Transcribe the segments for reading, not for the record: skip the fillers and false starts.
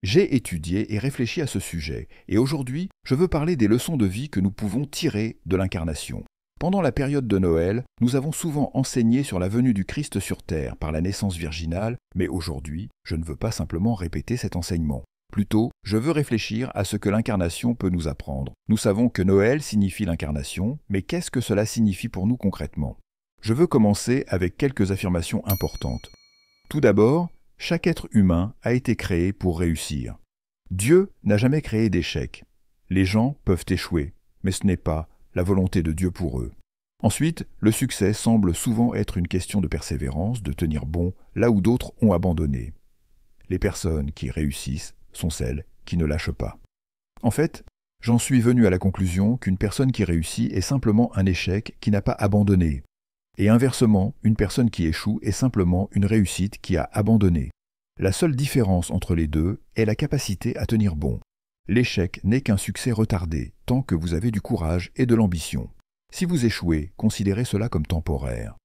J'ai étudié et réfléchi à ce sujet, et aujourd'hui, je veux parler des leçons de vie que nous pouvons tirer de l'incarnation. Pendant la période de Noël, nous avons souvent enseigné sur la venue du Christ sur terre par la naissance virginale, mais aujourd'hui, je ne veux pas simplement répéter cet enseignement. Plutôt, je veux réfléchir à ce que l'incarnation peut nous apprendre. Nous savons que Noël signifie l'incarnation, mais qu'est-ce que cela signifie pour nous concrètement? Je veux commencer avec quelques affirmations importantes. Tout d'abord, chaque être humain a été créé pour réussir. Dieu n'a jamais créé d'échec. Les gens peuvent échouer, mais ce n'est pas la volonté de Dieu pour eux. Ensuite, le succès semble souvent être une question de persévérance, de tenir bon là où d'autres ont abandonné. Les personnes qui réussissent sont celles qui ne lâchent pas. En fait, j'en suis venu à la conclusion qu'une personne qui réussit est simplement un échec qui n'a pas abandonné. Et inversement, une personne qui échoue est simplement une réussite qui a abandonné. La seule différence entre les deux est la capacité à tenir bon. L'échec n'est qu'un succès retardé, tant que vous avez du courage et de l'ambition. Si vous échouez, considérez cela comme temporaire.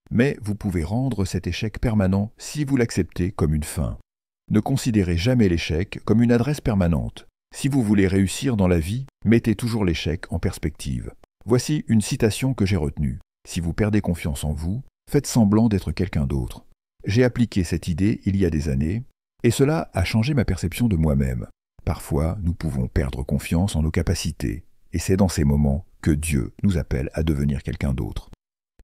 Mais vous pouvez rendre cet échec permanent si vous l'acceptez comme une fin. Ne considérez jamais l'échec comme une adresse permanente. Si vous voulez réussir dans la vie, mettez toujours l'échec en perspective. Voici une citation que j'ai retenue. Si vous perdez confiance en vous, faites semblant d'être quelqu'un d'autre. J'ai appliqué cette idée il y a des années, et cela a changé ma perception de moi-même. Parfois, nous pouvons perdre confiance en nos capacités, et c'est dans ces moments que Dieu nous appelle à devenir quelqu'un d'autre.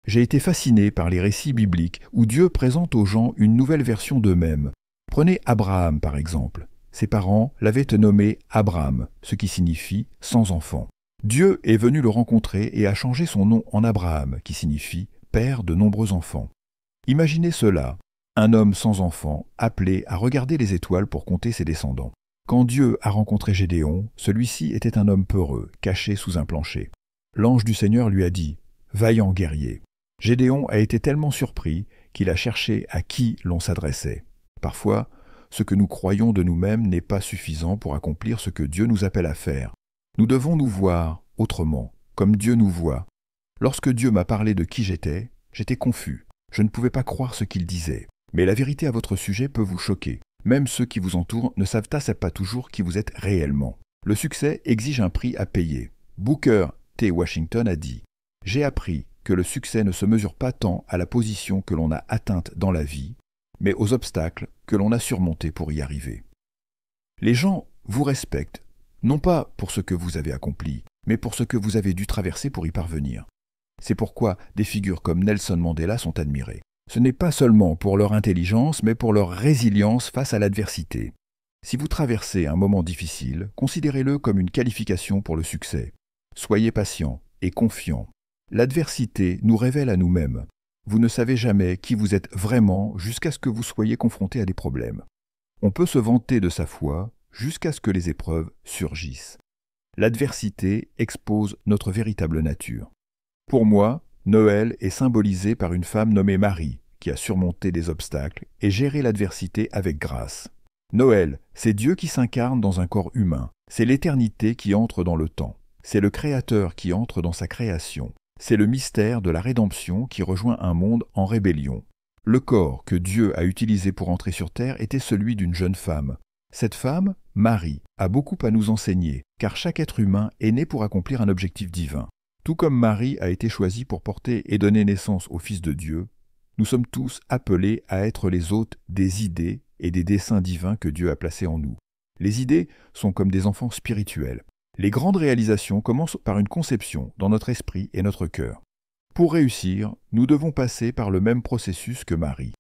J'ai été fasciné par les récits bibliques où Dieu présente aux gens une nouvelle version d'eux-mêmes. Prenez Abraham par exemple. Ses parents l'avaient nommé Abram, ce qui signifie « sans enfant ». Dieu est venu le rencontrer et a changé son nom en Abraham, qui signifie « père de nombreux enfants ». Imaginez cela, un homme sans enfant, appelé à regarder les étoiles pour compter ses descendants. Quand Dieu a rencontré Gédéon, celui-ci était un homme peureux, caché sous un plancher. L'ange du Seigneur lui a dit « Vaillant guerrier ». Gédéon a été tellement surpris qu'il a cherché à qui l'on s'adressait. Parfois, ce que nous croyons de nous-mêmes n'est pas suffisant pour accomplir ce que Dieu nous appelle à faire. Nous devons nous voir autrement, comme Dieu nous voit. Lorsque Dieu m'a parlé de qui j'étais confus. Je ne pouvais pas croire ce qu'il disait. Mais la vérité à votre sujet peut vous choquer. Même ceux qui vous entourent ne savent pas toujours qui vous êtes réellement. Le succès exige un prix à payer. Booker T. Washington a dit « J'ai appris que le succès ne se mesure pas tant à la position que l'on a atteinte dans la vie, mais aux obstacles que l'on a surmontés pour y arriver. » Les gens vous respectent, non pas pour ce que vous avez accompli, mais pour ce que vous avez dû traverser pour y parvenir. C'est pourquoi des figures comme Nelson Mandela sont admirées. Ce n'est pas seulement pour leur intelligence, mais pour leur résilience face à l'adversité. Si vous traversez un moment difficile, considérez-le comme une qualification pour le succès. Soyez patient et confiant. L'adversité nous révèle à nous-mêmes. Vous ne savez jamais qui vous êtes vraiment jusqu'à ce que vous soyez confronté à des problèmes. On peut se vanter de sa foi jusqu'à ce que les épreuves surgissent. L'adversité expose notre véritable nature. Pour moi, Noël est symbolisé par une femme nommée Marie, qui a surmonté des obstacles et géré l'adversité avec grâce. Noël, c'est Dieu qui s'incarne dans un corps humain. C'est l'éternité qui entre dans le temps. C'est le Créateur qui entre dans sa création. C'est le mystère de la rédemption qui rejoint un monde en rébellion. Le corps que Dieu a utilisé pour entrer sur terre était celui d'une jeune femme. Cette femme, Marie, a beaucoup à nous enseigner, car chaque être humain est né pour accomplir un objectif divin. Tout comme Marie a été choisie pour porter et donner naissance au Fils de Dieu, nous sommes tous appelés à être les hôtes des idées et des desseins divins que Dieu a placés en nous. Les idées sont comme des enfants spirituels. Les grandes réalisations commencent par une conception dans notre esprit et notre cœur. Pour réussir, nous devons passer par le même processus que Marie.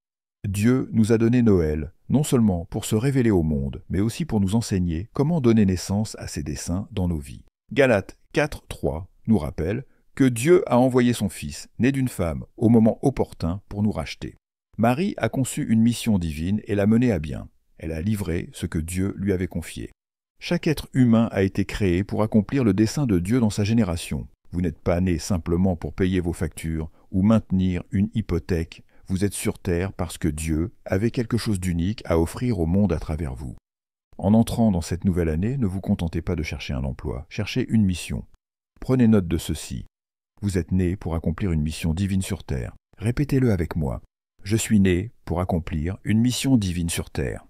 Dieu nous a donné Noël, non seulement pour se révéler au monde, mais aussi pour nous enseigner comment donner naissance à ses desseins dans nos vies. Galates 4:3 nous rappelle que Dieu a envoyé son Fils, né d'une femme, au moment opportun pour nous racheter. Marie a conçu une mission divine et l'a menée à bien. Elle a livré ce que Dieu lui avait confié. Chaque être humain a été créé pour accomplir le dessein de Dieu dans sa génération. Vous n'êtes pas né simplement pour payer vos factures ou maintenir une hypothèque. Vous êtes sur terre parce que Dieu avait quelque chose d'unique à offrir au monde à travers vous. En entrant dans cette nouvelle année, ne vous contentez pas de chercher un emploi, cherchez une mission. Prenez note de ceci. Vous êtes né pour accomplir une mission divine sur terre. Répétez-le avec moi. Je suis né pour accomplir une mission divine sur terre.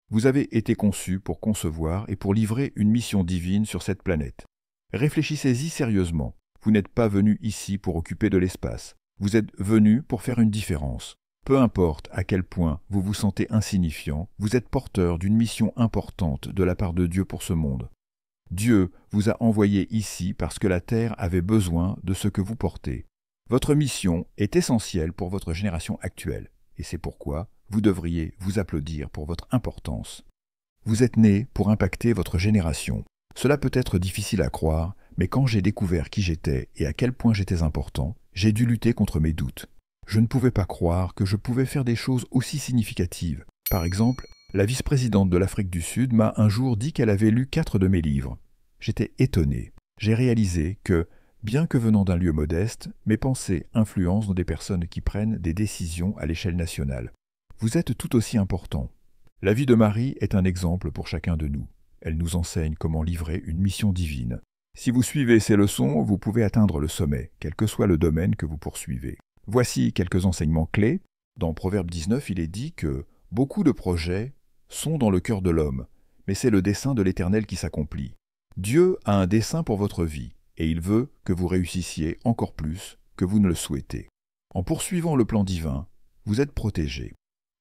Vous avez été conçu pour concevoir et pour livrer une mission divine sur cette planète. Réfléchissez-y sérieusement. Vous n'êtes pas venu ici pour occuper de l'espace. Vous êtes venu pour faire une différence. Peu importe à quel point vous vous sentez insignifiant, vous êtes porteur d'une mission importante de la part de Dieu pour ce monde. Dieu vous a envoyé ici parce que la Terre avait besoin de ce que vous portez. Votre mission est essentielle pour votre génération actuelle, et c'est pourquoi vous devriez vous applaudir pour votre importance. Vous êtes né pour impacter votre génération. Cela peut être difficile à croire, mais quand j'ai découvert qui j'étais et à quel point j'étais important, j'ai dû lutter contre mes doutes. Je ne pouvais pas croire que je pouvais faire des choses aussi significatives. Par exemple, la vice-présidente de l'Afrique du Sud m'a un jour dit qu'elle avait lu 4 de mes livres. J'étais étonné. J'ai réalisé que, bien que venant d'un lieu modeste, mes pensées influencent des personnes qui prennent des décisions à l'échelle nationale. Vous êtes tout aussi important. La vie de Marie est un exemple pour chacun de nous. Elle nous enseigne comment livrer une mission divine. Si vous suivez ces leçons, vous pouvez atteindre le sommet, quel que soit le domaine que vous poursuivez. Voici quelques enseignements clés. Dans Proverbe 19, il est dit que beaucoup de projets sont dans le cœur de l'homme, mais c'est le dessein de l'Éternel qui s'accomplit. Dieu a un dessein pour votre vie, et il veut que vous réussissiez encore plus que vous ne le souhaitez. En poursuivant le plan divin, vous êtes protégés.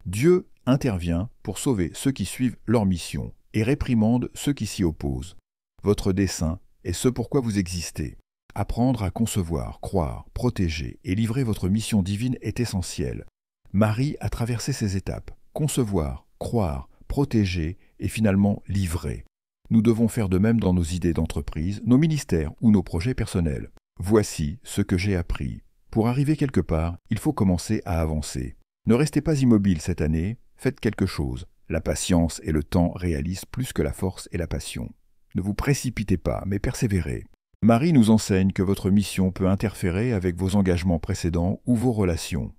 Dieu intervient pour sauver ceux qui suivent leur mission et réprimande ceux qui s'y opposent. Votre dessein est ce pourquoi vous existez. Apprendre à concevoir, croire, protéger et livrer votre mission divine est essentiel. Marie a traversé ces étapes. Concevoir, croire, protéger et finalement livrer. Nous devons faire de même dans nos idées d'entreprise, nos ministères ou nos projets personnels. Voici ce que j'ai appris. Pour arriver quelque part, il faut commencer à avancer. Ne restez pas immobile cette année, faites quelque chose. La patience et le temps réalisent plus que la force et la passion. Ne vous précipitez pas, mais persévérez. Marie nous enseigne que votre mission peut interférer avec vos engagements précédents ou vos relations.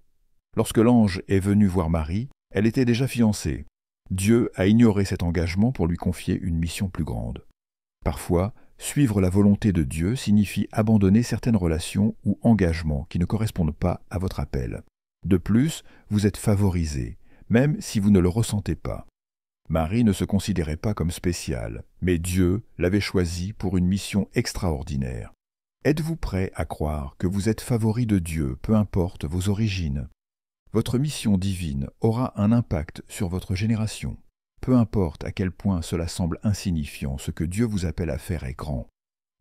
Lorsque l'ange est venu voir Marie, elle était déjà fiancée. Dieu a ignoré cet engagement pour lui confier une mission plus grande. Parfois, suivre la volonté de Dieu signifie abandonner certaines relations ou engagements qui ne correspondent pas à votre appel. De plus, vous êtes favorisé, même si vous ne le ressentez pas. Marie ne se considérait pas comme spéciale, mais Dieu l'avait choisie pour une mission extraordinaire. Êtes-vous prêt à croire que vous êtes favori de Dieu, peu importe vos origines? Votre mission divine aura un impact sur votre génération. Peu importe à quel point cela semble insignifiant, ce que Dieu vous appelle à faire est grand.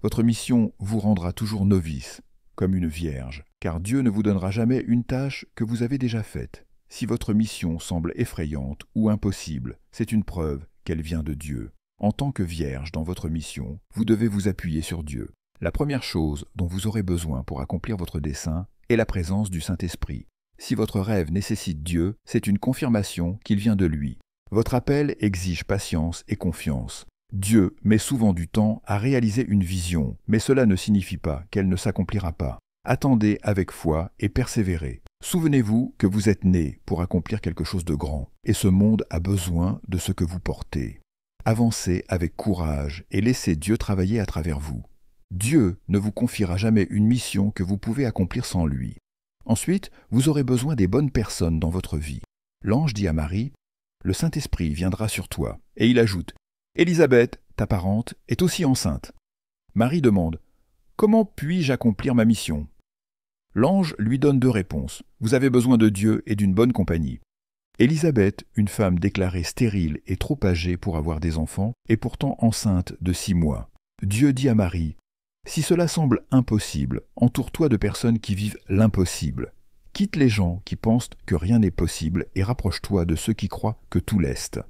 Votre mission vous rendra toujours novice, comme une vierge, car Dieu ne vous donnera jamais une tâche que vous avez déjà faite. Si votre mission semble effrayante ou impossible, c'est une preuve qu'elle vient de Dieu. En tant que vierge dans votre mission, vous devez vous appuyer sur Dieu. La première chose dont vous aurez besoin pour accomplir votre dessein est la présence du Saint-Esprit. Si votre rêve nécessite Dieu, c'est une confirmation qu'il vient de lui. Votre appel exige patience et confiance. Dieu met souvent du temps à réaliser une vision, mais cela ne signifie pas qu'elle ne s'accomplira pas. Attendez avec foi et persévérez. Souvenez-vous que vous êtes né pour accomplir quelque chose de grand, et ce monde a besoin de ce que vous portez. Avancez avec courage et laissez Dieu travailler à travers vous. Dieu ne vous confiera jamais une mission que vous pouvez accomplir sans lui. Ensuite, vous aurez besoin des bonnes personnes dans votre vie. L'ange dit à Marie, « Le Saint-Esprit viendra sur toi. » Et il ajoute, « Élisabeth, ta parente, est aussi enceinte. » Marie demande, « Comment puis-je accomplir ma mission ?» L'ange lui donne 2 réponses. Vous avez besoin de Dieu et d'une bonne compagnie. Élisabeth, une femme déclarée stérile et trop âgée pour avoir des enfants, est pourtant enceinte de 6 mois. Dieu dit à Marie, « Si cela semble impossible, entoure-toi de personnes qui vivent l'impossible. Quitte les gens qui pensent que rien n'est possible et rapproche-toi de ceux qui croient que tout l'est. »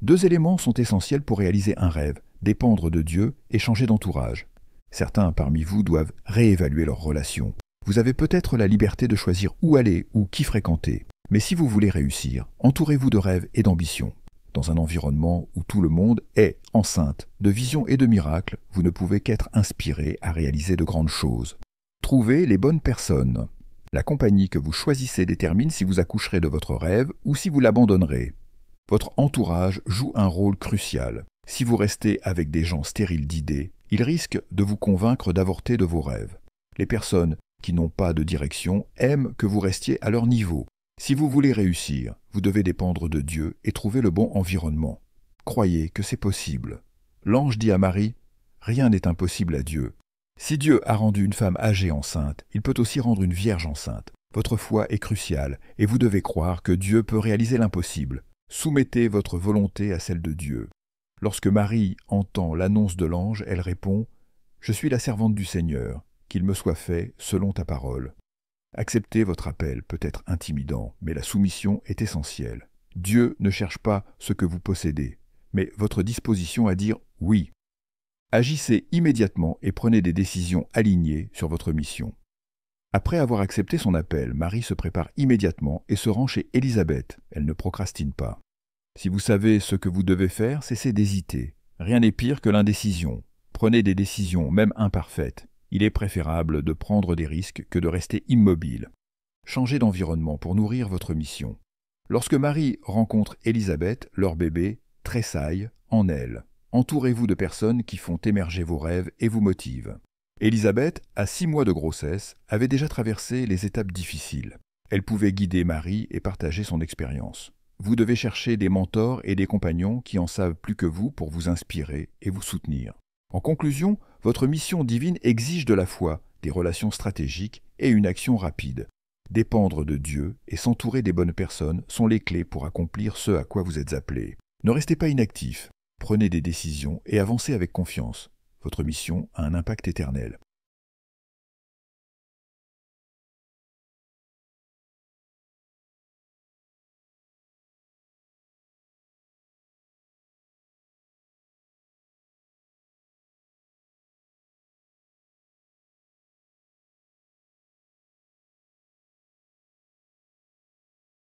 2 éléments sont essentiels pour réaliser un rêve, dépendre de Dieu et changer d'entourage. Certains parmi vous doivent réévaluer leurs relations. Vous avez peut-être la liberté de choisir où aller ou qui fréquenter. Mais si vous voulez réussir, entourez-vous de rêves et d'ambitions. Dans un environnement où tout le monde est enceinte de visions et de miracles, vous ne pouvez qu'être inspiré à réaliser de grandes choses. Trouvez les bonnes personnes. La compagnie que vous choisissez détermine si vous accoucherez de votre rêve ou si vous l'abandonnerez. Votre entourage joue un rôle crucial. Si vous restez avec des gens stériles d'idées, ils risquent de vous convaincre d'avorter de vos rêves. Les personnes qui n'ont pas de direction aiment que vous restiez à leur niveau. Si vous voulez réussir, vous devez dépendre de Dieu et trouver le bon environnement. Croyez que c'est possible. L'ange dit à Marie, « Rien n'est impossible à Dieu. Si Dieu a rendu une femme âgée enceinte, il peut aussi rendre une vierge enceinte. Votre foi est cruciale et vous devez croire que Dieu peut réaliser l'impossible. Soumettez votre volonté à celle de Dieu. » Lorsque Marie entend l'annonce de l'ange, elle répond « Je suis la servante du Seigneur, qu'il me soit fait selon ta parole. » Accepter votre appel peut être intimidant, mais la soumission est essentielle. Dieu ne cherche pas ce que vous possédez, mais votre disposition à dire « oui ». Agissez immédiatement et prenez des décisions alignées sur votre mission. Après avoir accepté son appel, Marie se prépare immédiatement et se rend chez Élisabeth. Elle ne procrastine pas. Si vous savez ce que vous devez faire, cessez d'hésiter. Rien n'est pire que l'indécision. Prenez des décisions, même imparfaites. Il est préférable de prendre des risques que de rester immobile. Changez d'environnement pour nourrir votre mission. Lorsque Marie rencontre Élisabeth, leur bébé tressaille en elle. Entourez-vous de personnes qui font émerger vos rêves et vous motivent. Élisabeth, à 6 mois de grossesse, avait déjà traversé les étapes difficiles. Elle pouvait guider Marie et partager son expérience. Vous devez chercher des mentors et des compagnons qui en savent plus que vous pour vous inspirer et vous soutenir. En conclusion, votre mission divine exige de la foi, des relations stratégiques et une action rapide. Dépendre de Dieu et s'entourer des bonnes personnes sont les clés pour accomplir ce à quoi vous êtes appelés. Ne restez pas inactifs. Prenez des décisions et avancez avec confiance. Votre mission a un impact éternel.